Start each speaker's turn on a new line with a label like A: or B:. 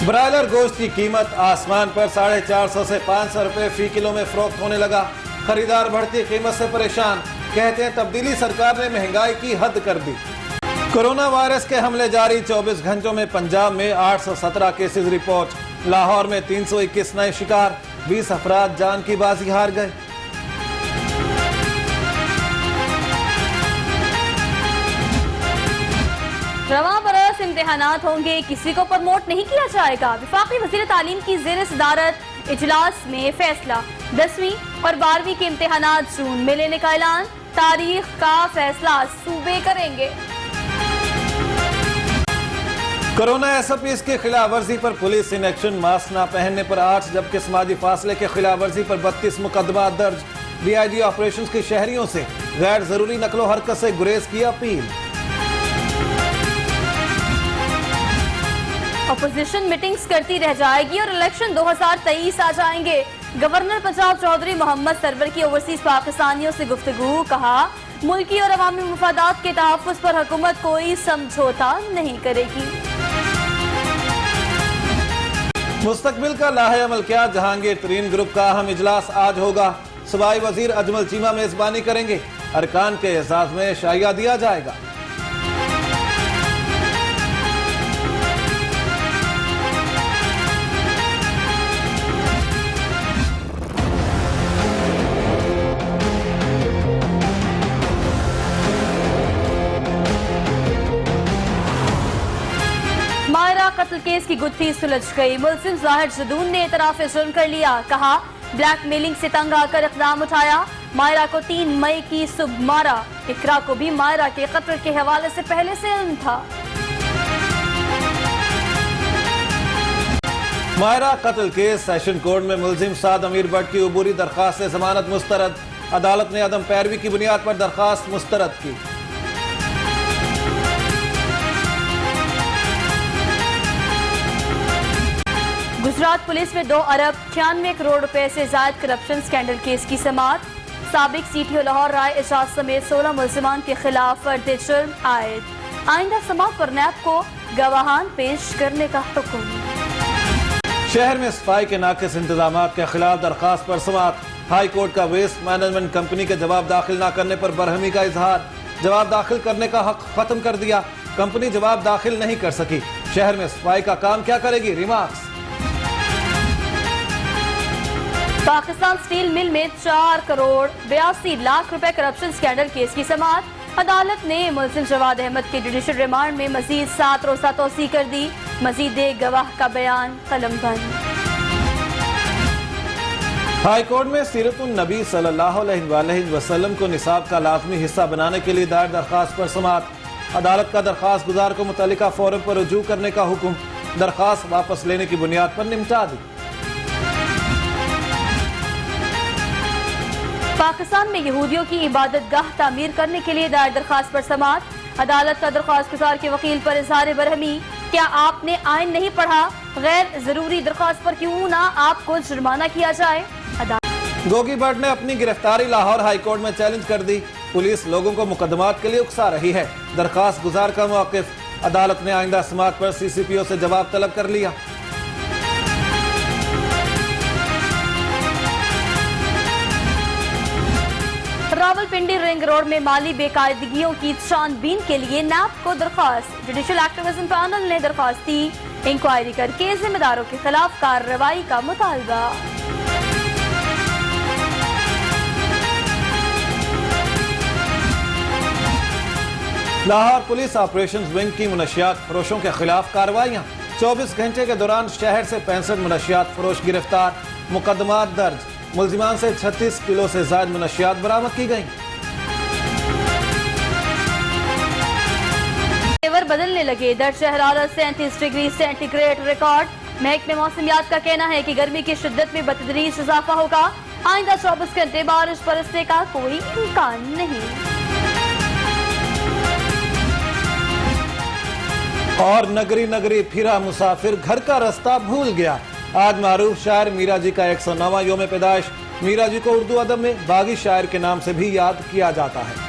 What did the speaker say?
A: Broiler گوشت کی قیمت آسمان پر 450 سے 500 روپے فی کلو میں فروخت ہونے لگا۔ خریدار بڑھتی قیمت سے پریشان، کہتے ہیں تبدیلی سرکار نے مہنگائی کی حد کر دی۔ کورونا وائرس کے حملے جاری، 24 گھنٹوں میں پنجاب میں 817 کیسز رپورٹ، لاہور میں 321 نئے شکار، 20 افراد جان کی بازی ہار گئے۔
B: رواں برس امتحانات ہوں گے، کسی کو پروموٹ نہیں کیا جائے گا۔ وفاقی وزیر تعلیم کی زیر صدارت اجلاس میں فیصلہ، 10ویں اور 12ویں کے امتحانات جون میں لینے کا اعلان، تاریخ کا فیصلہ صوبے کریں گے۔
A: کورونا ایس او پیز کی خلاف ورزی پر پولیس ان ایکشن، ماسک نہ پہننے پر 8 جبکہ سماجی فاصلے کے خلاف ورزی پر 32 مقدمات درج۔ ڈی آئی جی آپریشنز کی شہریوں سے غیر ضروری نقل و حرکت سے گریز کی اپیل۔
B: اپوزیشن میٹنگز کرتی رہ جائے گی اور الیکشن 2023 آ جائیں گے۔ گورنر پنجاب چودھری محمد سرور کی اوورسیز پاکستانیوں سے گفتگو، کہا ملکی اور عوامی مفادات کے تحفظ پر حکومت کوئی سمجھوتا نہیں کرے گی۔
A: مستقبل کا لاہے عمل کیا، جہانگیر ترین گروپ کا اہم اجلاس آج ہوگا۔ صوبائی وزیر اجمل چیمہ میزبانی کریں گے، ارکان کے اعزاز میں شائعہ دیا جائے گا۔
B: مائرہ قتل کیس کی گتھی سلجھ گئی، ملزم ظاہر جدون نے اعتراف جرم کر لیا، کہا بلیک میلنگ سے تنگ آ کر اقدام اٹھایا، مائرہ کو 3 مئی کی صبح مارا، اقرا کو بھی مائرہ کے قتل کے حوالے سے پہلے سے علم تھا۔
A: مائرہ قتل کیس، سیشن کورٹ میں ملزم سعد امیر بٹ کی عبوری درخواست سے ضمانت مسترد، عدالت نے عدم پیروی کی بنیاد پر درخواست مسترد کی۔
B: گجرات پولیس میں 2 ارب 96 کروڑ روپے سے زائد کرپشن سکینڈل کیس کی سماعت، سابق سی ٹی او لاہور رائے اعجاز سمیت 16 ملزمان کے خلاف فرد جرم عائد، آئندہ سماعت پر نیب کو گواہان پیش کرنے کا حکم۔
A: شہر میں صفائی کے ناقص انتظامات کے خلاف درخواست پر سماعت، ہائی کورٹ کا ویسٹ مینجمنٹ کمپنی کے جواب داخل نہ کرنے پر برہمی کا اظہار، جواب داخل کرنے کا حق ختم کر دیا، کمپنی جواب داخل نہیں کر سکی، شہر میں صفائی کا کام کیا کرے گی، ریمارکس۔
B: پاکستان سٹیل مل میں 4 کروڑ 82 لاکھ روپے کرپشن سکینڈل کیس کی سماعت، عدالت نے ملزم جواد احمد کے جوڈیشل ریمانڈ میں مزید 7 روزہ توسیع کر دی، مزید ایک گواہ کا بیان قلم بند۔
A: ہائی کورٹ میں سیرت النبی صلی اللہ علیہ وآلہ وسلم کو نصاب کا لازمی حصہ بنانے کے لیے دائر درخواست پر سماعت، عدالت کا درخواست گزار کو متعلقہ فورم پر رجوع کرنے کا حکم، درخواست واپس لینے کی بنیاد پر نمٹا دی۔
B: پاکستان میں یہودیوں کی عبادت گاہ تعمیر کرنے کے لیے دائر درخواست پر سماعت، عدالت کا درخواست گزار کے وکیل پر اظہار برہمی، کیا آپ نے آئین نہیں پڑھا، غیر ضروری درخواست پر کیوں نہ آپ کو جرمانہ کیا جائے۔
A: گوگی بٹ نے اپنی گرفتاری لاہور ہائی کورٹ میں چیلنج کر دی، پولیس لوگوں کو مقدمات کے لیے اکسا رہی ہے، درخواست گزار کا موقف، عدالت نے آئندہ سماعت پر سی سی پی او سے جواب طلب کر لیا۔
B: راولپنڈی رنگ روڈ میں مالی بے قاعدگیوں کی چھان بین کے لیے نیب کو درخواست، جوڈیشل ایکٹیویزم پینل نے درخواست دی، انکوائری کر کے ذمہ داروں کے خلاف کارروائی کا مطالبہ۔
A: لاہور پولیس آپریشنز ونگ کی منشیات فروشوں کے خلاف کارروائیاں، 24 گھنٹے کے دوران شہر سے 65 منشیات فروش گرفتار، مقدمات درج، ملزمان سے 36 کلو سے زائد منشیات برآمد کی گئیں۔
B: تیور بدلنے لگے، درجہ حرارت 37 ڈگری سینٹی گریڈ ریکارڈ، محکمہ موسمیات کا کہنا ہے کہ گرمی کی شدت میں بتدریج اضافہ ہوگا، آئندہ 24 گھنٹے بارش برسنے کا کوئی امکان نہیں۔
A: اور نگری نگری پھرا مسافر گھر کا رستہ بھول گیا، آج معروف شاعر میرا جی کا 109واں یوم پیدائش، میرا جی کو اردو ادب میں باغی شاعر کے نام سے بھی یاد کیا جاتا ہے۔